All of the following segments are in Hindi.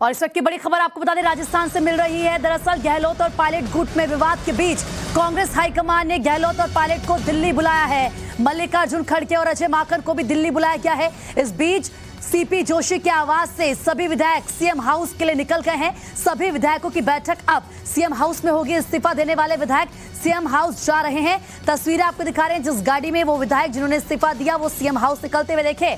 और इस वक्त की बड़ी खबर आपको बता दें, राजस्थान से मिल रही है। दरअसल गहलोत और पायलट गुट में विवाद के बीच कांग्रेस हाईकमान ने गहलोत और पायलट को दिल्ली बुलाया है। मल्लिकार्जुन खड़गे और अजय माकन को भी दिल्ली बुलाया गया है। इस बीच सीपी जोशी के आवास से सभी विधायक सीएम हाउस के लिए निकल गए हैं। सभी विधायकों की बैठक अब सीएम हाउस में होगी। इस्तीफा देने वाले विधायक सीएम हाउस जा रहे हैं। तस्वीरें आपको दिखा रहे हैं, जिस गाड़ी में वो विधायक जिन्होंने इस्तीफा दिया वो सीएम हाउस निकलते हुए देखे।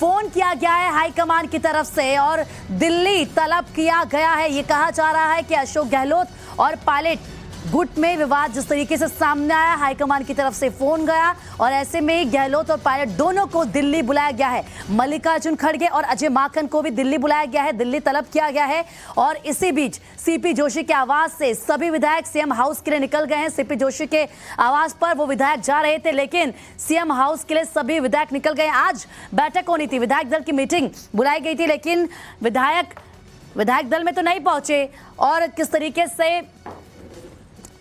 फोन किया गया है हाईकमान की तरफ से और दिल्ली तलब किया गया है। ये कहा जा रहा है कि अशोक गहलोत और पायलट गुट में विवाद जिस तरीके से सामने आया, हाईकमान की तरफ से फोन गया और ऐसे में गहलोत और पायलट दोनों को दिल्ली बुलाया गया है। मल्लिकार्जुन खड़गे और अजय माकन को भी दिल्ली बुलाया गया है, दिल्ली तलब किया गया है। और इसी बीच सीपी जोशी के आवास से सभी विधायक सीएम हाउस के लिए निकल गए हैं। सीपी जोशी के आवास पर वो विधायक जा रहे थे, लेकिन सीएम हाउस के लिए सभी विधायक निकल गए। आज बैठक होनी थी, विधायक दल की मीटिंग बुलाई गई थी, लेकिन विधायक दल में तो नहीं पहुंचे और किस तरीके से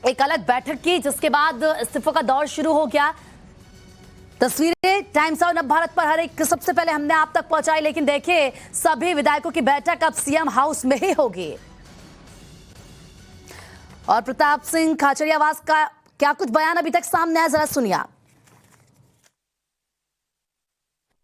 एक अलग बैठक की, जिसके बाद इस्तीफों का दौर शुरू हो गया। तस्वीरें टाइम्स ऑफ नवभारत पर हर एक सबसे पहले हमने आप तक पहुंचाई, लेकिन देखिए सभी विधायकों की बैठक अब सीएम हाउस में ही होगी। और प्रताप सिंह खाचरियावास का क्या कुछ बयान अभी तक सामने आया, जरा सुनिए आप।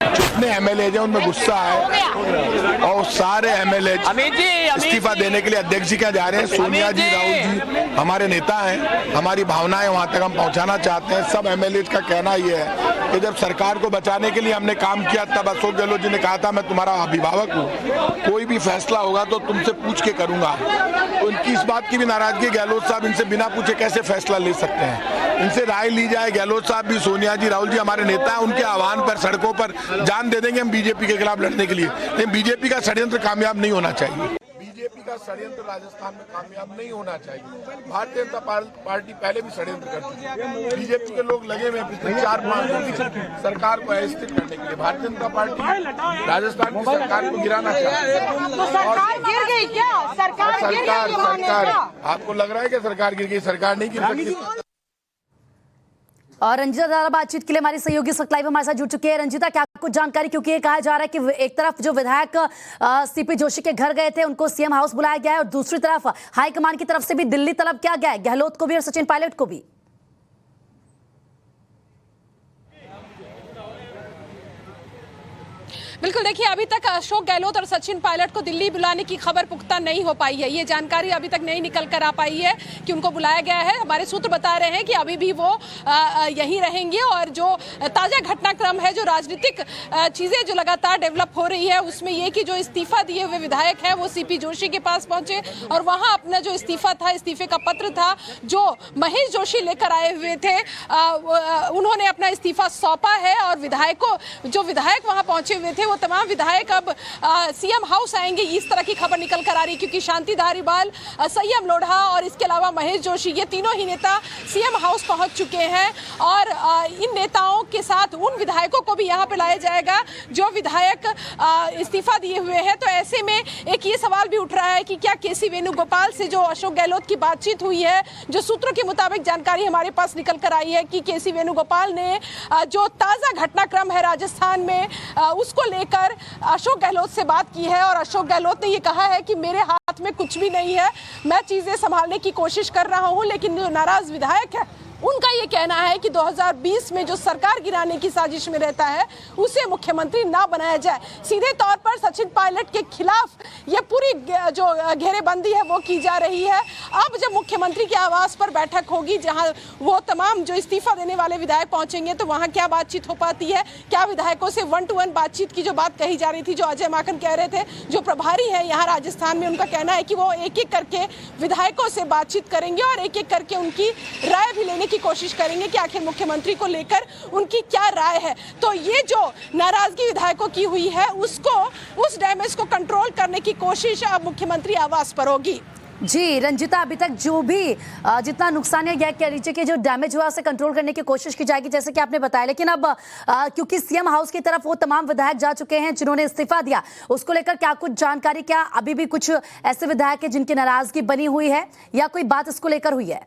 जितने एमएलए हैं उनमें गुस्सा है और सारे एमएलए इस्तीफा देने के लिए अध्यक्ष जी क्या जा रहे हैं। सोनिया जी, राहुल जी हमारे नेता हैं, हमारी भावनाएं वहां तक हम पहुंचाना चाहते हैं। सब एमएलए का कहना ये है कि जब सरकार को बचाने के लिए हमने काम किया तब अशोक गहलोत जी ने कहा था मैं तुम्हारा अभिभावक हूँ, कोई भी फैसला होगा तो तुमसे पूछ के करूंगा। तो इनकी इस बात की भी नाराजगी, गहलोत साहब इनसे बिना पूछे कैसे फैसला ले सकते हैं, इनसे राय ली जाए। गहलोत साहब भी, सोनिया जी, राहुल जी हमारे नेता हैं, उनके आह्वान पर सड़कों पर जान दे देंगे हम बीजेपी के खिलाफ लड़ने के लिए। लेकिन बीजेपी का षड्यंत्र कामयाब नहीं होना चाहिए। बीजेपी का षड्यंत्र राजस्थान में कामयाब नहीं होना चाहिए। भारतीय जनता पार्टी पहले भी षड्यंत्र करती है। बीजेपी के लोग लगे हुए पिछले 4-5 दिन से सरकार को अस्थिर करने के लिए। भारतीय जनता पार्टी राजस्थान की सरकार को गिराना चाहती है। सरकार गिर गई क्या? सरकार आपको लग रहा है कि सरकार गिर गई? सरकार नहीं गिर सकती। और रंजिता द्वारा बातचीत के लिए हमारी सहयोगी लाइव हमारे साथ जुड़ चुकी है। रंजिता, क्या कुछ जानकारी, क्योंकि ये कहा जा रहा है कि एक तरफ जो विधायक सीपी जोशी के घर गए थे उनको सीएम हाउस बुलाया गया है और दूसरी तरफ हाईकमान की तरफ से भी दिल्ली तलब किया गया है, गहलोत को भी और सचिन पायलट को भी। बिल्कुल, देखिए अभी तक अशोक गहलोत और सचिन पायलट को दिल्ली बुलाने की खबर पुख्ता नहीं हो पाई है। ये जानकारी अभी तक नहीं निकल कर आ पाई है कि उनको बुलाया गया है। हमारे सूत्र बता रहे हैं कि अभी भी वो यहीं रहेंगे और जो ताज़ा घटनाक्रम है, जो राजनीतिक चीज़ें जो लगातार डेवलप हो रही है, उसमें ये कि जो इस्तीफा दिए हुए विधायक हैं वो सीपी जोशी के पास पहुंचे और वहाँ अपना जो इस्तीफा था, इस्तीफे का पत्र था जो महेश जोशी लेकर आए हुए थे, उन्होंने अपना इस्तीफा सौंपा है। और जो विधायक वहाँ पहुंचे हुए थे वो तमाम विधायक अब सीएम हाउस आएंगे, इस तरह की खबर निकल कर आ रही, क्योंकि शांति धारीवाल, संयम लोढ़ा और इसके अलावा महेश जोशी, ये तीनों ही नेता सीएम हाउस पहुंच चुके हैं। और इन नेताओं के साथ उन विधायकों को भी यहां पे लाया जाएगा जो विधायक इस्तीफा दिए हुए हैं। तो ऐसे में एक ये सवाल भी उठ रहा है कि क्या केसी वेणुगोपाल से जो अशोक गहलोत की बातचीत हुई है, जो सूत्रों के मुताबिक जानकारी हमारे पास निकल कर आई है कि केसी वेणुगोपाल ने जो ताज़ा घटनाक्रम है राजस्थान में उसको लेकर अशोक गहलोत से बात की है और अशोक गहलोत ने ये कहा है कि मेरे हाथ में कुछ भी नहीं है, मैं चीजें संभालने की कोशिश कर रहा हूं। लेकिन जो नाराज विधायक है उनका ये कहना है कि 2020 में जो सरकार गिराने की साजिश में रहता है उसे मुख्यमंत्री ना बनाया जाए। सीधे तौर पर सचिन पायलट के खिलाफ ये पूरी जो घेरेबंदी है वो की जा रही है। अब जब मुख्यमंत्री के आवास पर बैठक होगी जहां वो तमाम जो इस्तीफा देने वाले विधायक पहुंचेंगे, तो वहां क्या बातचीत हो पाती है, क्या विधायकों से 1-to-1 बातचीत की जो बात कही जा रही थी, जो अजय माकन कह रहे थे, जो प्रभारी है यहाँ राजस्थान में, उनका कहना है कि वो एक एक करके विधायकों से बातचीत करेंगे और एक एक करके उनकी राय भी लेने की कोशिश करेंगे कि आखिर मुख्यमंत्री को लेकर उनकी क्या राय है। तो ये जो नाराजगी विधायकों की हुई है उसको, उस डैमेज को कंट्रोल करने की कोशिश अब मुख्यमंत्री आवास पर होगी। जी रंजिता, अभी तक जो भी जितना नुकसान है, कह लीजिए कि जो डैमेज हुआ उसे कंट्रोल करने की कोशिश की जाएगी, जैसे कि आपने बताया। लेकिन अब क्योंकि सीएम हाउस की तरफ वो तमाम विधायक जा चुके हैं जिन्होंने इस्तीफा दिया, उसको लेकर क्या कुछ जानकारी, क्या अभी भी कुछ ऐसे विधायक हैं जिनकी नाराजगी बनी हुई है या कोई बात इसको लेकर हुई है?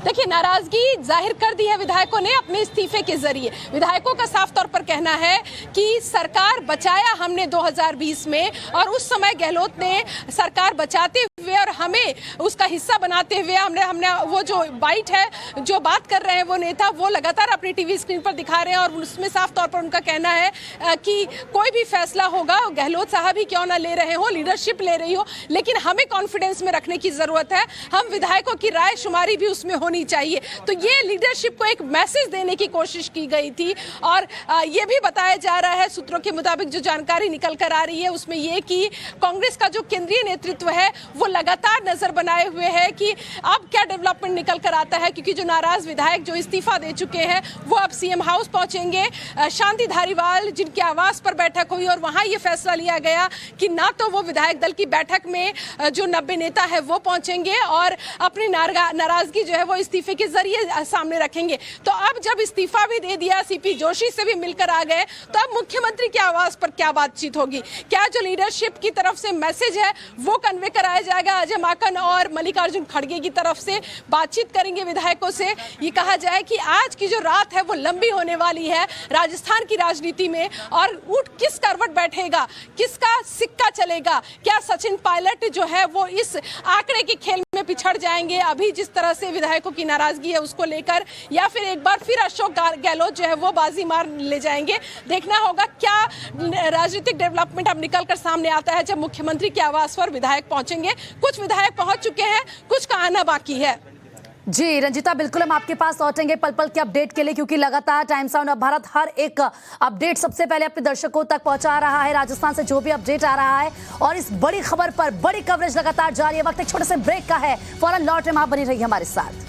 देखिए, नाराजगी जाहिर कर दी है विधायकों ने अपने इस्तीफे के जरिए। विधायकों का साफ तौर पर कहना है कि सरकार बचाया हमने 2020 में, और उस समय गहलोत ने सरकार बचाते हुए और हमें उसका हिस्सा बनाते हुए हमने वो जो बाइट है, जो बात कर रहे हैं वो नेता, वो लगातार अपनी टीवी स्क्रीन पर दिखा रहे हैं, और उसमें साफ तौर पर उनका कहना है कि कोई भी फैसला होगा, गहलोत साहब ही क्यों ना ले रहे हो, लीडरशिप ले रही हो, लेकिन हमें कॉन्फिडेंस में रखने की जरूरत है, हम विधायकों की राय शुमारी भी उसमें होनी चाहिए। तो ये लीडरशिप को एक मैसेज देने की कोशिश की गई थी। और ये भी बताया जा रहा है सूत्रों के मुताबिक, जो जानकारी निकल कर आ रही है उसमें ये कि कांग्रेस का जो केंद्रीय नेतृत्व है वो लगातार नजर बनाए हुए है कि अब क्या डेवलपमेंट निकल कर आता है, क्योंकि जो नाराज विधायक जो इस्तीफा दे चुके हैं वो अब सीएम हाउस पहुंचेंगे। शांति धारीवाल जिनके आवास पर बैठक हुई और वहां ये फैसला लिया गया कि ना तो वो विधायक दल की बैठक में जो 90 नेता है वो पहुंचेंगे और अपनी नाराजगी जो है वो इस्तीफे के जरिए सामने रखेंगे। तो अब जब इस्तीफा भी दे दिया, सीपी जोशी से भी मिलकर आ गए, तो अब मुख्यमंत्री के आवास पर क्या बातचीत होगी? क्या जो लीडरशिप की तरफ से मैसेज है वो कन्वे कराया जाएगा? अजय माकन और मल्लिकार्जुन खड़गे की तरफ से बातचीत करेंगे विधायकों से। ये कहा जाए कि आज की जो रात है वो लंबी होने वाली है राजस्थान की राजनीति में, और ऊंट किस करवट बैठेगा, किसका सिक्का चलेगा? क्या सचिन पायलट जो है वो इस आंकड़े के खेल में पिछड़ जाएंगे अभी जिस तरह से विधायकों की नाराजगी है उसको लेकर, या फिर एक बार फिर अशोक गहलोत जो है वो बाजी मार ले जाएंगे? देखना होगा क्या राजनीतिक डेवलपमेंट अब निकल कर सामने आता है जब मुख्यमंत्री के आवास पर विधायक पहुंचेंगे। कुछ विधायक पहुंच चुके हैं, कुछ का आना बाकी है। जी रंजिता, बिल्कुल हम आपके पास लौटेंगे पल पल के अपडेट के लिए, क्योंकि लगातार टाइम्स ऑफ भारत हर एक अपडेट सबसे पहले अपने दर्शकों तक पहुंचा रहा है। राजस्थान से जो भी अपडेट आ रहा है और इस बड़ी खबर पर बड़ी कवरेज लगातार जारी है। वक्त एक छोटे से ब्रेक का है, फौरन लौटे, आप बनी रही हमारे साथ।